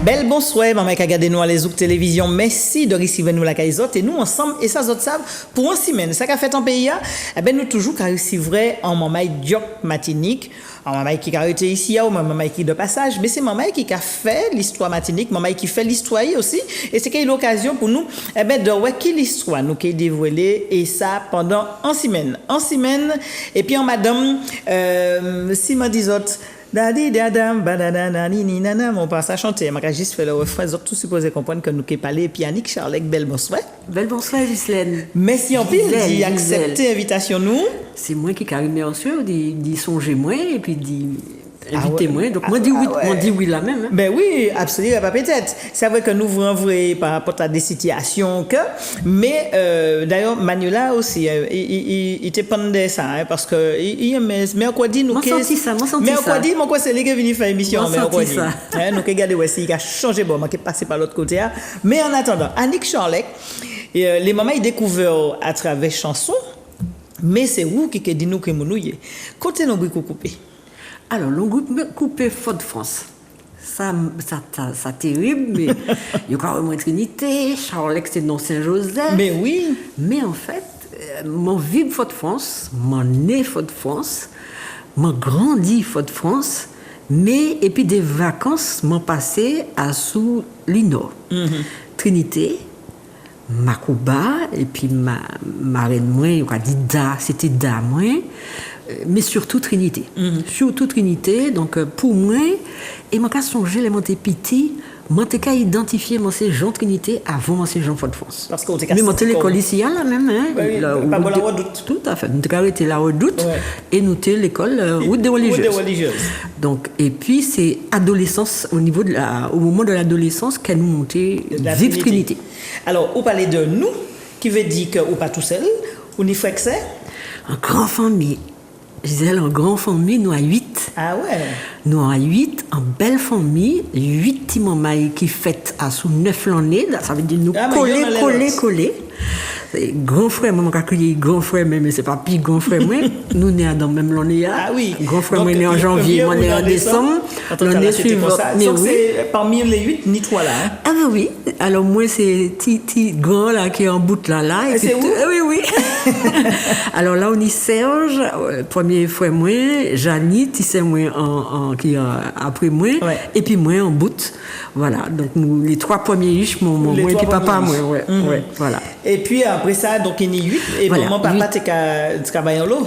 Belle bonsoir, maman qui a gardé nous à les télévision. Merci de recevoir nous la caïsote et nous ensemble et ça autres savent pour une semaine. Ça qu'a fait en pays eh ben nous toujours qu'a recevoir en maman Diop Matinique, en maman qui a été ici ou maman qui de passage, mais c'est maman qui a fait l'histoire matinique, maman qui fait l'histoire aussi et c'est qu'il y a l'occasion pour nous eh ben de voir qui l'histoire nous qui dévoilé et ça pendant en semaine et puis en madame Simon Dizot Dadi dadam badadana nini nana mon passe à chanter m'a juste fait le refrain tout supposé comprendre que nous qui parler Yannick Charlec belle bonsoir Ghislaine merci en pile d'y accepter invitation nous c'est moi qui carrément bien sûr d'y songer moi et puis d'y inviter moi donc moi dit oui on dit oui là même hein. Ben oui absolument pas peut-être c'est vrai que nous vous renvoyer par rapport à des situations que mais d'ailleurs Manuela aussi il te pendait ça hein, parce que il mercredi nous mercredi mon quoi c'est lui qui est venu faire émission mercredi hein nous regarder ouais il a changé bon qui est passé par l'autre côté hein. Mais en attendant Annick Charlec les mamans ils découvert à travers chansons mais c'est vous qui dit nous que monouiller côté nous coupé. Alors, le groupe coupé Fort de France. Ça terrible, mais il y a quand même Trinité, Charlec, c'est non Saint-Joseph. Mais oui. Mais en fait, mon vive Fort de France, mon né Fort de France, mon grandi Fort de France, mais, et puis des vacances, m'ont passé à sous l'Ino. Trinité, Macouba, et puis ma reine, moi, c'était Da, moi. Mais surtout Trinité. Surtout Trinité. Donc, pour moi, et moi, quand je songeais les monter petit, moi, j'ai identifié mon Jean Trinité avant mon Jean Fort de France. Parce qu'on mais monter l'école ici, là même. Hein, oui, pas pour la Redoute. Tout à fait. Nous avons arrêté la Redoute et nous avons l'école Route des Religieuses. Donc, et puis, c'est adolescence, au moment de l'adolescence, qu'elle nous montait vive Trinité. Alors, vous parlez de nous, qui veut dire que vous pas tout seul, ou ni frère que c'est en grande famille. Gisèle, en grande famille, nous à 8. Ah ouais? Nous à 8, en belle famille, 8 petits mamans qui fêtent à sous 9 l'année. Ça veut dire nous coller. Grand frère, maman qui a crié grand frère, mais c'est pas pire grand frère, moi. Nous nés dans même l'année. Ah oui. Grand frère, moi né en janvier, moi né en décembre. L'année suivante. Mais oui. C'est parmi les 8, ni toi là. Hein? Ah ben oui. Alors moi, c'est petit grand là qui est en bout là. Et c'est où? Oui. Alors là, on y Serge, premier frère moi, Janie, c'est moi qui après moi, et puis moi en bout. Voilà. Donc nous, les 3 premiers riches, moi et puis papa, moi. Ouais, voilà. Et puis après ça, donc il y a 8 et voilà, maman, papa, tu travailles en l'eau?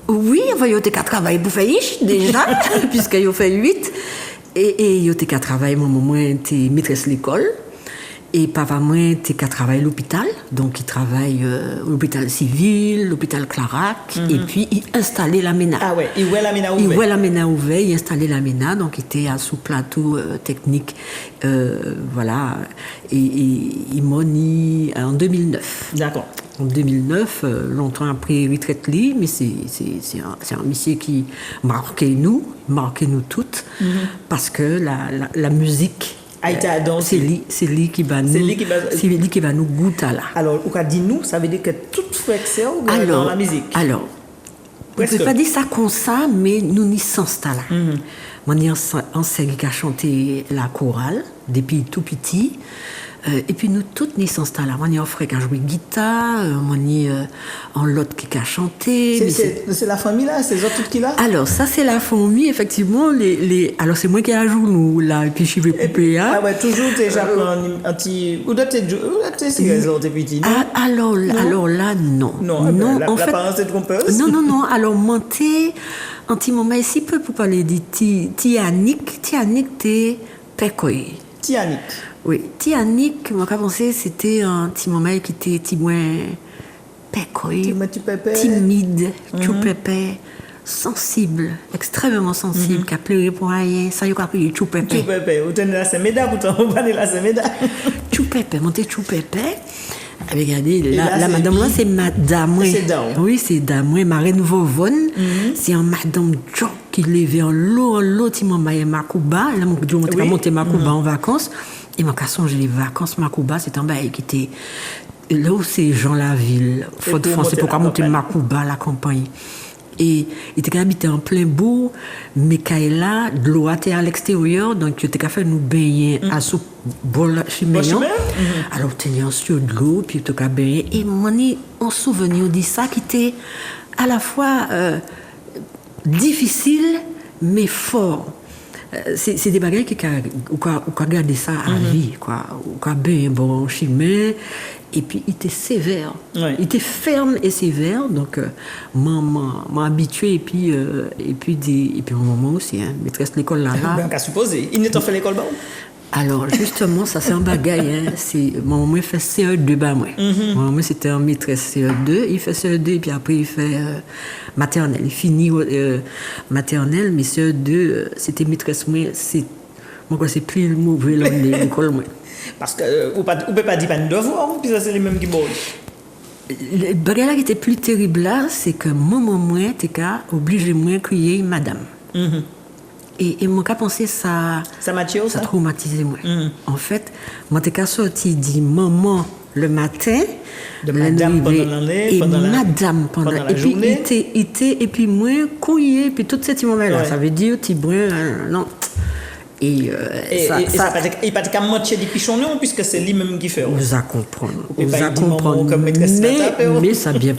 Oui, il y a qu'à travailler pour faire déjà, puisqu'il y a fait 8. Et il y a qu'à travailler, maman, tu es maîtresse de l'école. Et papa, moi, tu qu'à travailler à l'hôpital. Donc, il travaille à l'hôpital civil, l'hôpital Clarac. Et puis, il installait la MENA. Ah ouais, il voit la MENA ouvert. Il voit la MENA ouvert, il installait la MENA. Donc, il était à sous plateau technique. Voilà. Et il m'a dit en 2009. D'accord. En 2009, longtemps après retraite libre, mais c'est un monsieur qui marquait nous toutes, parce que la musique, c'est lui qui va nous goûter là. Alors, on a dit nous, ça veut dire que toute fraction dans la musique. Alors, on ne peut pas dire ça comme ça, mais nous n'y sommes là. Mon enseigne qui a chanté la chorale depuis tout petit. Et puis nous toutes nous sommes là. Mon un frère qui a joué guitare, mon un l'autre qui a chanté. C'est la famille là, c'est les autres qui là. Alors ça c'est la famille effectivement. Alors c'est moi qui a joué nous là et puis je vais couper. Ah ouais, toujours déjà un petit. Où t'es si les autres petits. Alors là non. Non. La parence est trompeuse. Non. Alors monter un petit moment ici peu pour parler de Tianik t'es pécoy. Tianik. Oui, Tianik, moi j'ai pensé c'était un petit moment qui était petit moins pécoy, timide, tout pépé, sensible, extrêmement sensible, qui a pleuré pour rien, ça y a appris tout pépé. Tout pépé, vous tenez la Saméda, vous tenez la Saméda. Tout pépé, monter tout pépé. Regardez, la madame là, c'est madame. C'est dame. Oui, c'est dame. Ma reine Vovonne, c'est un madame Jo qui levait en l'eau, qui m'a maillé Macouba. Là, mon Dieu, on monté Macouba en vacances. Et ma casson, j'ai les vacances Macouba, c'est un bail qui était là où c'est Jean Laville, Fort de France, c'est pourquoi monter Macouba, la campagne. Et il était habité en plein bourg, mais quand là, de l'eau était à l'extérieur, donc il était fait nous baigner à sous bol chiméon. Alors, on tenait sur de l'eau, puis il était baigner. Et moi, en souvenir de ça qui était à la fois difficile, mais fort. C'est des bagages qui ont gardé ça à vie, quoi. Ou bien bon chemin. Et puis, il était sévère. Ouais. Il était ferme et sévère. Donc, m'a habitué. Et puis, au moment aussi, hein, maîtresse de l'école là. Ben, qu'à supposer. Il n'est pas fait l'école, bon? Alors, justement, ça, c'est un bagage. Hein. Mon maman fait CE2, bah, moi. Mon maman, c'était un maîtresse CE2. Il fait CE2, et puis après, il fait maternelle. Il finit maternelle, mais CE2, c'était maîtresse, moi, c'est plus le mauvais là, de l'école, moi. Parce que, ou peut pas dire pas de devoir, puis ça, c'est les mêmes qui bossent. Le bagage qui était plus terrible là, c'est que moi, t'es obligé de crier madame. Et mon cas pensé ça traumatisé moi. En fait, moi t'es sorti dit maman le matin, de madame pendant l'année, et madame pendant la journée. Et puis moi couillé puis tout ces moments là, ça veut dire petit brun non. Et il pas de moitié des pichons non puisque c'est lui même qui fait. Vous allez comprendre. Mais ça a bien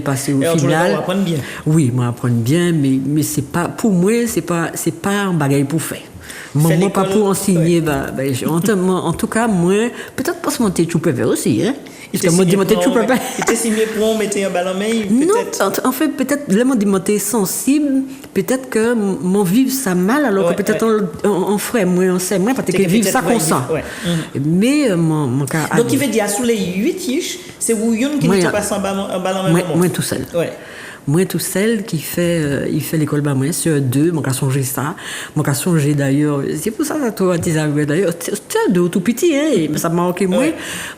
passé, au final. On apprend bien. Oui, moi apprendre bien, mais c'est pas pour moi, c'est pas un bagage pour faire. Moi pas pour enseigner, en tout cas moi peut-être parce que moi t'es tout préféré aussi, hein. Il était signé pour on mettait un ballon mais peut-être. Non, en fait peut-être là moi m'était sensible, peut-être que mon vivre ça mal alors que peut-être on ferait moins on sait moins parce que vivre ça comme ça. Mais mon cas. Donc il veut dire sous les 8 ish, c'est vous qui ne passe un ballon même. Moi tout seul. Ouais. Moi tout seul qui fait il fait l'école bas moi sur 2 mon cas songer ça mon cas songer d'ailleurs c'est pour ça que toi tu as d'ailleurs de tout petit hein et ça m'a marqué moi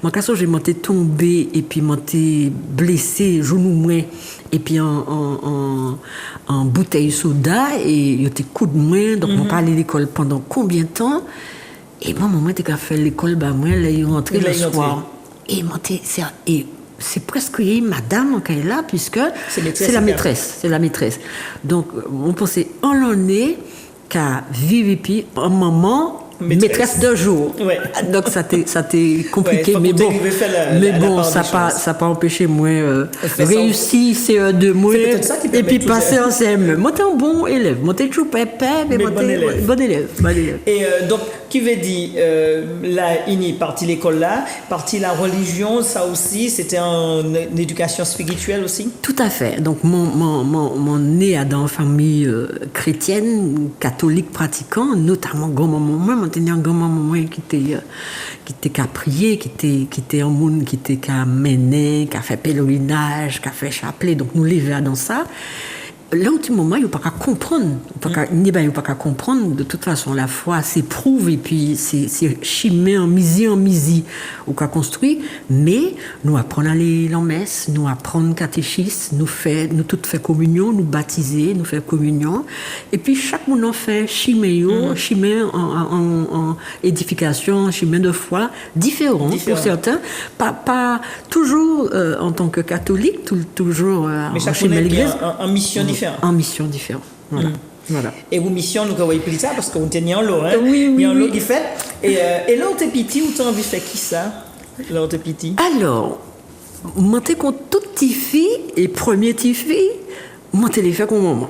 mon cas songer monté tombé et puis monté blessé genou moi et puis en bouteille soda et il était coup de moi donc on pas aller à l'école pendant combien de temps et moi maman était qu'à faire l'école bas moi là il rentré le soir et monté c'est presque madame qui est là puisque c'est la maîtresse. Donc on pensait en l'année qu'à vivre et puis un moment maîtresse de jour. Ouais. Donc ça t'est compliqué mais bon ça pas empêché moi réussir CE2 moi et puis passer en CM. Moi t'es un bon élève, moi t'es toujours pépé mais bon élève. Et donc qui veut dire là il est parti l'école là, parti la religion, ça aussi c'était une éducation spirituelle aussi. Tout à fait. Donc mon né dans une famille chrétienne, catholique pratiquant, notamment grand-maman un grand-maman qui était qu'à prier, qui était en monde, qui était qu'à mener, qui a fait pèlerinage, qui a fait chapelet. Donc nous lever dans ça. Là, au petit moment, il n'y a pas qu'à comprendre. Il n'y a pas qu'à comprendre. De toute façon, la foi s'éprouve et puis c'est chimé en misi, ou qu'à construire. Mais nous apprenons à aller en messe, nous apprenons catéchisme, nous toutes fait communion, nous baptiser, nous faire communion. Et puis chaque monde en fait chimé en édification, chimé de foi, différent. Pour certains. Pas toujours en tant que catholique, toujours mais chaque monde en mission différente. En mission différente. Voilà. Et vos missions, nous avons plus ça parce qu'on tenait en l'eau. Hein? Oui. Il y a en l'eau qui fait. Et là, où t'es petit, où t'as envie de faire qui ça? Là, où t'es petit. Alors, moi, t'es contre toute petite fille et premier petite fille, moi, t'es les fait comme maman.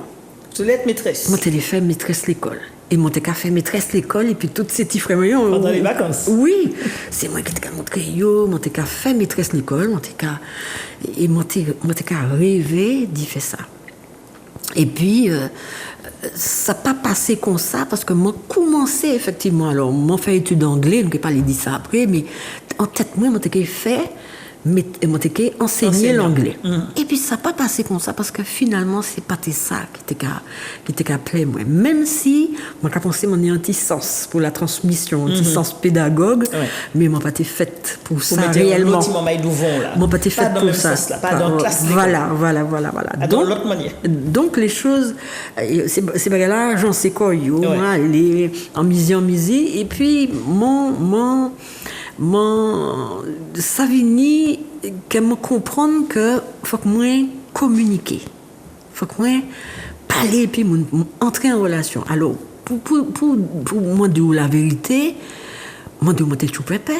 Tu l'es maîtresse? Moi, t'es les fait maîtresse l'école. Et moi, t'es qu'à faire maîtresse l'école et puis toutes ces petits frères. Pendant les vacances? Oui. C'est moi qui t'ai qu'à montrer, moi, t'es qu'à faire maîtresse l'école, moi, t'es qu'à rêver d'y faire ça. Et puis, ça n'a pas passé comme ça parce que moi, commencé effectivement. Alors, moi, fait études d'anglais, je ne vais pas les dire ça après, mais en tête, moi, j'ai fait. Mais j'ai enseigné l'anglais. Et puis ça n'a pas passé comme ça parce que finalement, c'est pas ça qui était appelé moi. Même si, moi, j'ai pensé mon anti-sens pour la transmission, anti-sens pédagogue, mais moi, pas été faite pour ça réellement. Moi, pas été faite pour ça. Pas dans classe. Voilà. Dans l'autre manière. Donc, les choses, ces bagages-là, j'en sais quoi, moi, les en misi. Et puis, ça vient qu'elle me comprenne que faut que moi communiquer. faut que moi parler puis entrer en relation. Alors pour moi dire la vérité, moi de monter tout pépé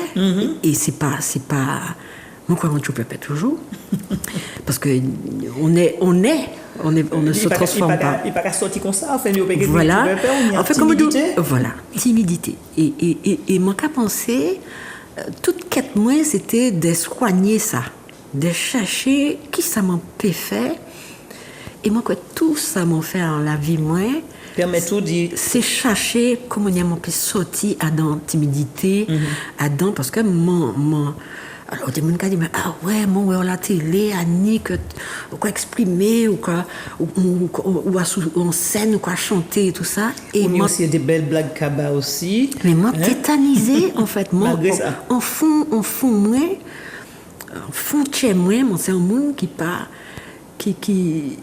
et c'est pas moi quoi on pépé toujours parce que on ne se transforme pas. Il pas sortir comme ça, enfin voilà. En fait comme voilà, timidité et moi qu'à penser toute quête moi c'était de soigner ça, de chercher qui ça m'a fait et moi que tout ça m'a fait dans la vie moi permet tout dit c'est chercher comment on a pu sortir à dans timidité à dans parce que mon alors des gens qui disent ah ouais moi on la télé Annie que quoi exprimer ou quoi ou en scène ou quoi chanter et tout ça et moi aussi des belles blagues cabas aussi mais moi tétanisée en fait moi en fond moi en fond chez moi c'est un monde qui pas qui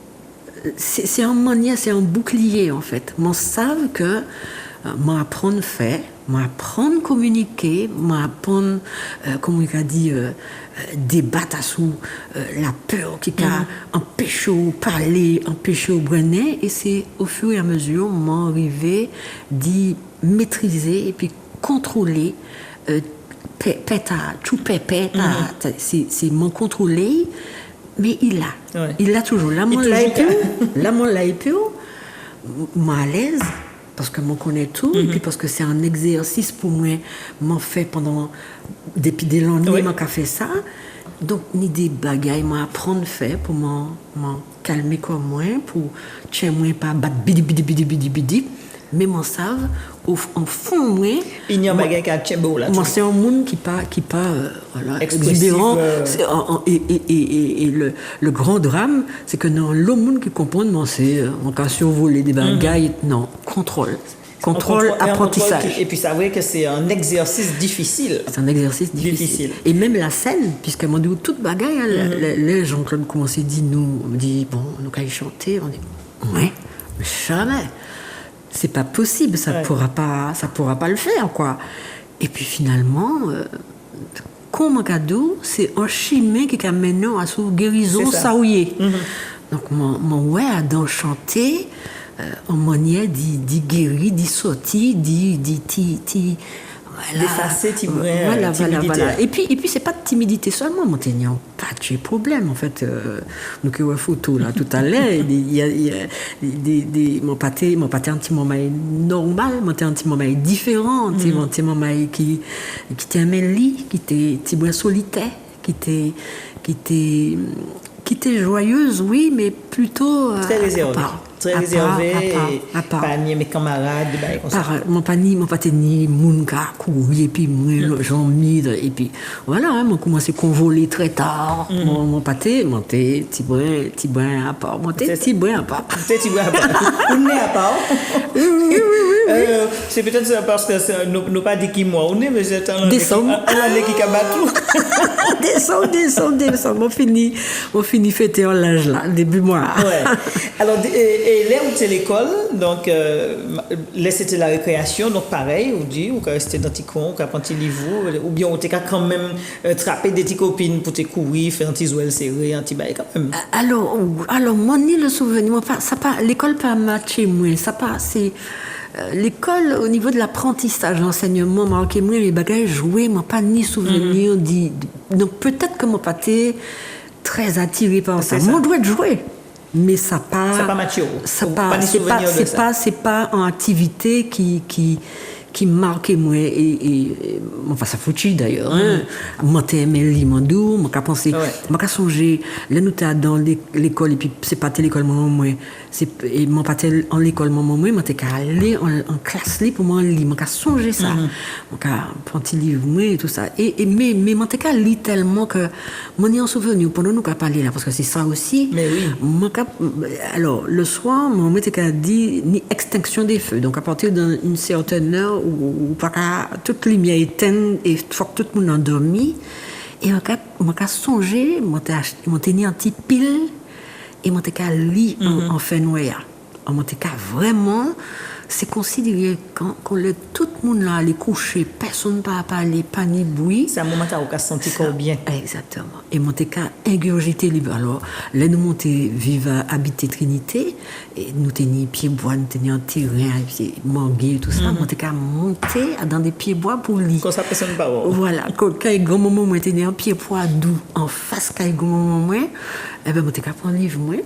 c'est un manière, c'est un bouclier en fait. Moi savent que m'apprendre fait, m'apprendre communiquer, m'apprendre comment on dit débattre sous la peur qui a empêché de parler, empêché de brûler et c'est au fur et à mesure m'arriver d'y maîtriser et puis contrôler c'est m'en contrôler. Mais il l'a toujours. Là, mon l'a épée, moi à l'aise, parce que moi connais tout, et puis parce que c'est un exercice pour moi, m'en fait pendant, depuis des longues années, m'en fait ça. Donc, ni des bagailles, m'en apprendre fait pour m'en calmer comme moi, pour tiens moi pas battre bidi. Mais m'en savent, en fond, moi. Il y a un bagage qui a tient beau là. Moi, c'est un monde qui pas voilà, exubérant. Et le grand drame, c'est que dans le monde qui comprend, moi, c'est on a survolé des bagailles. Non, contrôle, apprentissage. Et puis, ça veut dire que c'est un exercice difficile. C'est un exercice difficile. Et même la scène, puisque moi, dit toute bagaille, les Jean-Claude commençaient à dire, on dit, bon, nous, quand ils chantaient, on dit, ouais, mais jamais. C'est pas possible, ça pourra pas le faire quoi. Et puis finalement comme un cadeau, c'est un chemin qui amène à sous guérison saouillé. Donc mon ouais à dans chanter en manière d'y guérir, d'y sortir, d'y d'effacer timidité. Et puis c'est pas de timidité seulement, mon ténion, pas de problème en fait. Nous qui avons photo là tout à l'heure, il y a des mon pâté un petit moment normal, mon un petit moment différent, mon petit moment qui était un lit, qui était petit bois solitaire, qui était joyeuse, oui, mais plutôt très réservée. Très réservé et pas ni mes camarades mon panier ni moun ka courir et puis moi j'en mis et puis voilà moi commencé convoler très tard mon pâté monter petit brin à part petit brin à part on est à part c'est peut-être parce que nous pas dit qui moi on est mais c'est un année qui cabat tout descend on finit fêter en l'âge là début mois alors et là où c'est l'école, donc là c'était la récréation, donc pareil, on dit, ou quand rester dans tes cons, ou quand tu livres, ou bien on t'a quand même trapper des petites copines pour te courir, faire un petit zouel serré, un petit bail quand même. Alors moi ni le souvenir, l'école pas matché moi, ça pas c'est l'école au niveau de l'apprentissage, l'enseignement, moi les bagages joués, moi pas ni souvenir donc peut-être que moi pas été très attiré par ça. Moi doit jouer. Mais ça pas mature. C'est pas une activité qui marque moi et enfin ça foutu d'ailleurs moi t'aimais l'imandou moi qu'a pensé moi qu'a songé là nous t'as dans l'école et puis c'est pas l'école moi c'est et moi pas en l'école moi moi t'es qu'à aller en classe là pour moi lire moi qu'a songé ça moi qu'a prendre un livre moi et tout ça et mais moi t'es qu'à lire tellement que moi ni en souvenir pendant nous qu'a parler là parce que c'est ça aussi mais oui moi alors le soir moi t'es qu'à dire ni extinction des feux donc à partir d'une certaine heure ou pas toute lumière éteinte et faut que tout le monde endormi et moi qu'a songé moi t'ai un petit pile et moi t'ai qu'à lire en fait noir moi t'ai qu'à vraiment c'est considéré quand tout le monde là allait coucher, personne ne va parler, pas ni bruit. C'est un moment où tu as senti qu'on bien. Exactement. Et mon cas ingurgité libre. Alors, là, nous montons vivre habiter Trinité, et nous tenions pieds bois, nous tenions un terrain, pieds mangués, tout ça. Mon cas monter dans des pieds bois pour lit. Quand ça personne pas. Voilà. Quand il y a un grand moment, moi, tenions un pied bois doux en face, quand il y a un grand moment, moi, eh ben, mon cas prend livre, moi.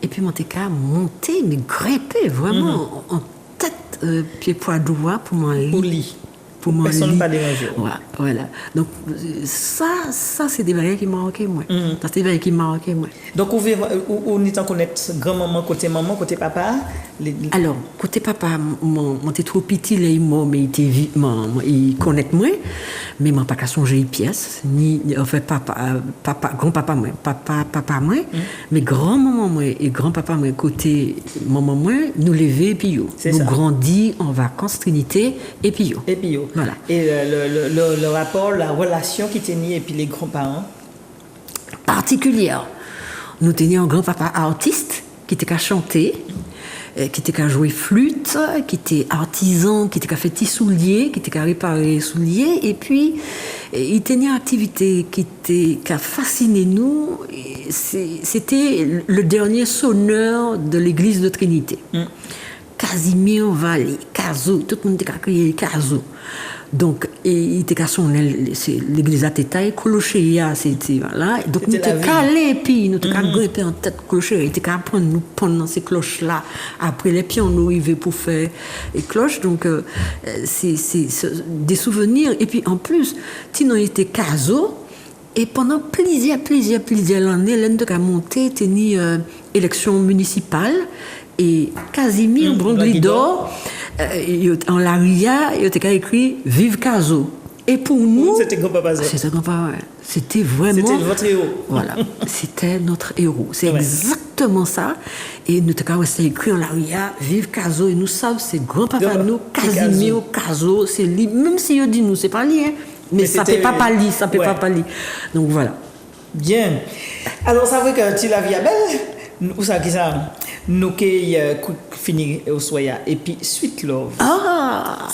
Et puis, mon cas monter, mais grimper vraiment en tête, pied bois doux pour mon lit. Pour lit. Pour mon personne lit. Pas dérangé. Voilà. Donc, ça c'est des bagages qui m'ont marqué, moi. C'est des bagages qui m'ont marqué, moi. Donc, on est en connaître grand-maman, maman, côté papa. Alors, côté papa, mon était trop petit, là, mais il était il connaît moi, mais moi pas qu'à songer une pièce, ni en fait grand-papa moi, papa moi, mais grand-maman moi et grand-papa moi côté maman moi, nous lever et puis yo. Nous grandis en vacances Trinité et puis yo. Et puis yo. Voilà. Et le rapport, la relation qui tenait et puis les grands-parents particulière. Nous tenions un grand-papa artiste qui était qu'à chanter, qui était qu'à jouer flûte, qui était artisan, qui était qu'à faire des souliers, qui était qu'à réparer souliers, et puis il tenait une activité qui a fasciné nous. C'était le dernier sonneur de l'église de Trinité. Casimir Vallée, Caso, tout le monde était qu'à crier Caso. Donc, il était qu'à son l'église à Tétaï, clocher, c'était voilà. Donc, nous étions calés, puis nous étions grimpés en tête clocher. Il était qu'à prendre nous prendre dans ces cloches-là. Après, les pions, nous arrivaient pour faire les cloches. Donc, c'est des souvenirs. Et puis, en plus, Tino était caso. Et pendant plusieurs années, l'un de monté, tenir élection municipale. Et Casimir Branglidor, en l'aria, il était écrit Vive Caso. Et pour nous, c'était grand-papa. C'était vraiment. C'était votre héros. Voilà, c'était notre héros. C'est exactement ça. Et nous avons resté écrit en l'aria Vive Caso. Et nous savons, c'est grand-papa nous, Casimir Caso. C'est lui, même si il dit nous, c'est pas lui, hein, mais ça ne peut pas lire, ça peut pas lire. Donc voilà. Bien. Alors, ça veut que tu la vie à belle. Où ça qui ça nous qui fini au soya et puis Sweet Love.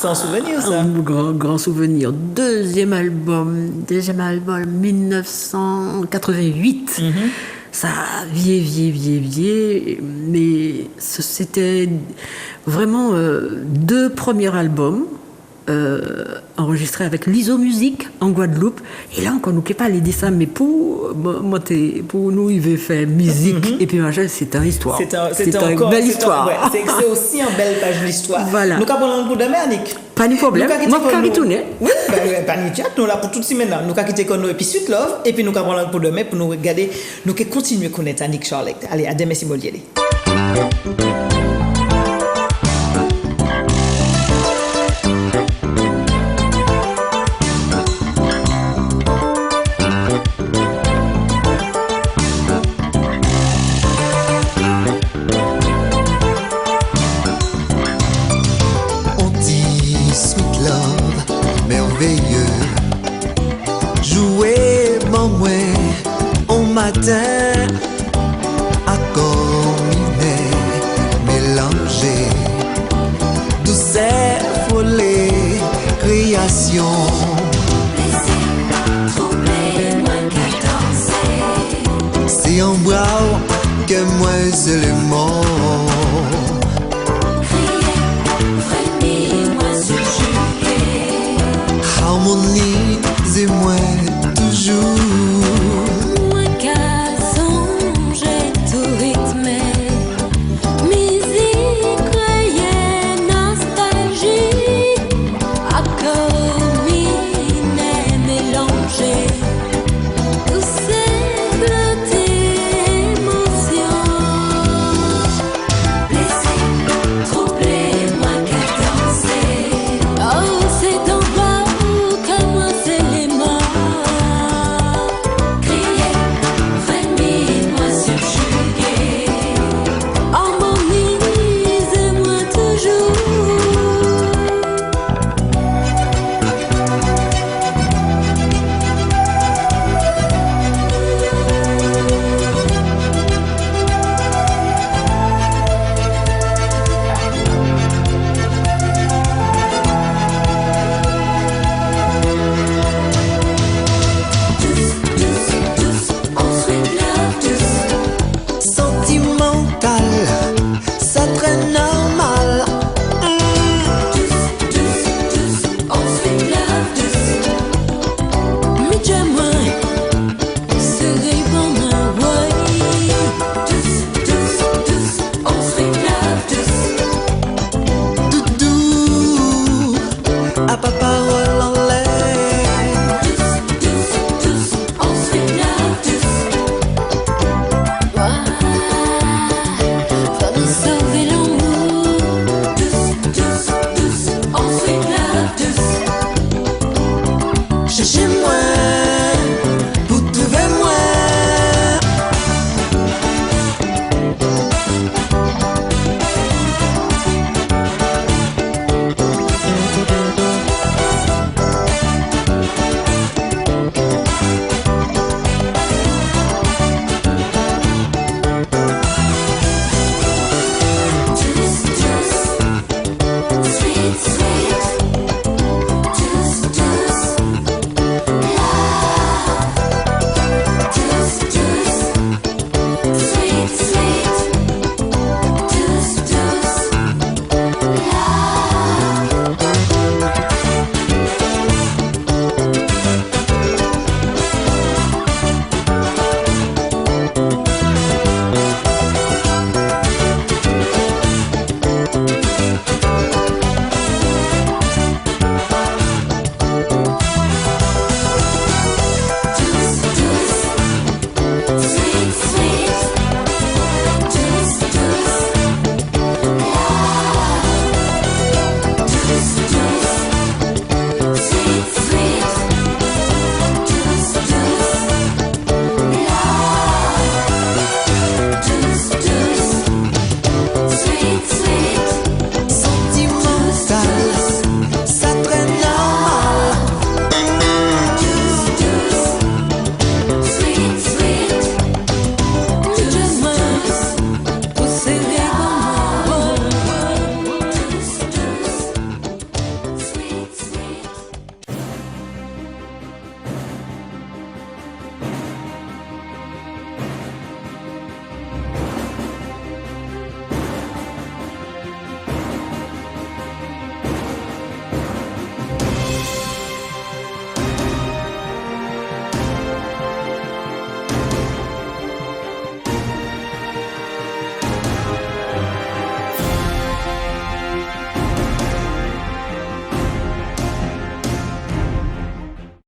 Sans souvenir ça. Un grand souvenir. Deuxième album 1988. Ça vieillit, mais c'était vraiment deux premiers albums. Enregistré avec l'ISO Musique en Guadeloupe. Et là, encore, nous ne pas les dessins, mais pour nous, il veut faire musique. Et puis, machin, c'est une histoire. C'est une belle histoire. C'est aussi une belle page de l'histoire. Voilà. Nous avons un coup de mer, Annick. Pas de problème. Moi, je vais tourner. Oui, pas de chat. Nous là pour toute semaine. Nous avons quitté nous et puis Sweet Love. Et puis, nous avons un coup de mer pour nous regarder. Nous allons continuer à connaître Annick Charlotte. Allez, à demain, Simolier. Accompagné, mélangé, douceur, folie, création. C'est en bras que moi seulement. Harmonie, c'est moi toujours. chercher moi